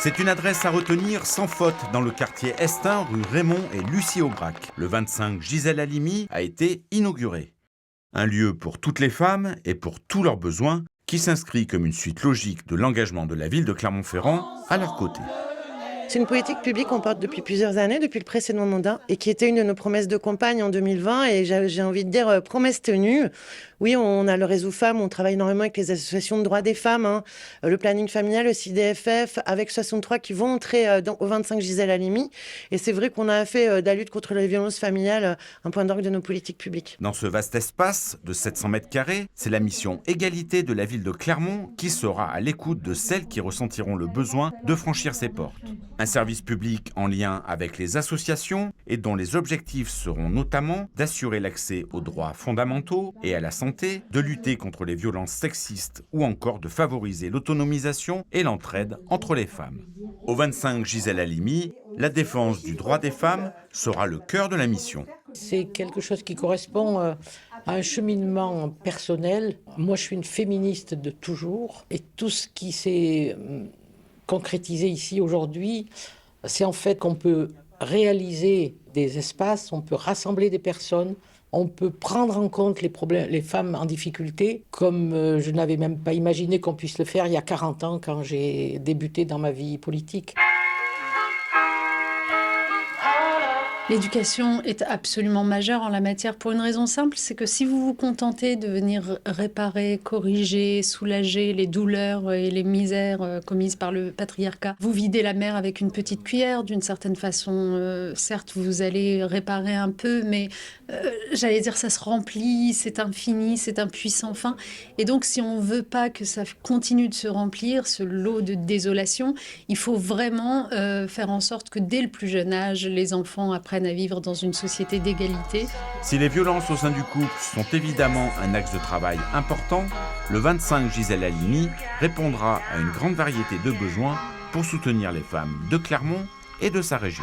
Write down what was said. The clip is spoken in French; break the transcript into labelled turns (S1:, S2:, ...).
S1: C'est une adresse à retenir sans faute dans le quartier Estin, rue Raymond et Lucie Aubrac. Le 25 Gisèle Halimi a été inauguré. Un lieu pour toutes les femmes et pour tous leurs besoins qui s'inscrit comme une suite logique de l'engagement de la ville de Clermont-Ferrand à leur côté.
S2: C'est une politique publique qu'on porte depuis plusieurs années, depuis le précédent mandat, et qui était une de nos promesses de campagne en 2020, et j'ai envie de dire promesse tenue. Oui, on a le réseau femmes, on travaille énormément avec les associations de droits des femmes, le planning familial, le CDFF, avec 63 qui vont entrer au 25 Gisèle Halimi. Et c'est vrai qu'on a fait de la lutte contre les violences familiales un point d'orgue de nos politiques publiques.
S1: Dans ce vaste espace de 700 mètres carrés, c'est la mission égalité de la ville de Clermont qui sera à l'écoute de celles qui ressentiront le besoin de franchir ses portes. Un service public en lien avec les associations et dont les objectifs seront notamment d'assurer l'accès aux droits fondamentaux et à la santé, de lutter contre les violences sexistes ou encore de favoriser l'autonomisation et l'entraide entre les femmes. Au 25 Gisèle Halimi, la défense du droit des femmes sera le cœur de la mission.
S3: C'est quelque chose qui correspond à un cheminement personnel. Moi, je suis une féministe de toujours et tout ce qui s'est concrétisé ici aujourd'hui, c'est en fait qu'on peut réaliser des espaces, on peut rassembler des personnes, on peut prendre en compte les femmes en difficulté, comme je n'avais même pas imaginé qu'on puisse le faire il y a 40 ans quand j'ai débuté dans ma vie politique.
S4: L'éducation est absolument majeure en la matière pour une raison simple, c'est que si vous vous contentez de venir réparer, corriger, soulager les douleurs et les misères commises par le patriarcat, vous videz la mer avec une petite cuillère d'une certaine façon. Certes, vous allez réparer un peu, mais j'allais dire ça se remplit, c'est infini, c'est un puissant fin. Et donc si on ne veut pas que ça continue de se remplir, ce lot de désolation, il faut vraiment faire en sorte que dès le plus jeune âge, les enfants apprennent à vivre dans une société d'égalité.
S1: Si les violences au sein du couple sont évidemment un axe de travail important, le 25 Gisèle Halimi répondra à une grande variété de besoins pour soutenir les femmes de Clermont et de sa région.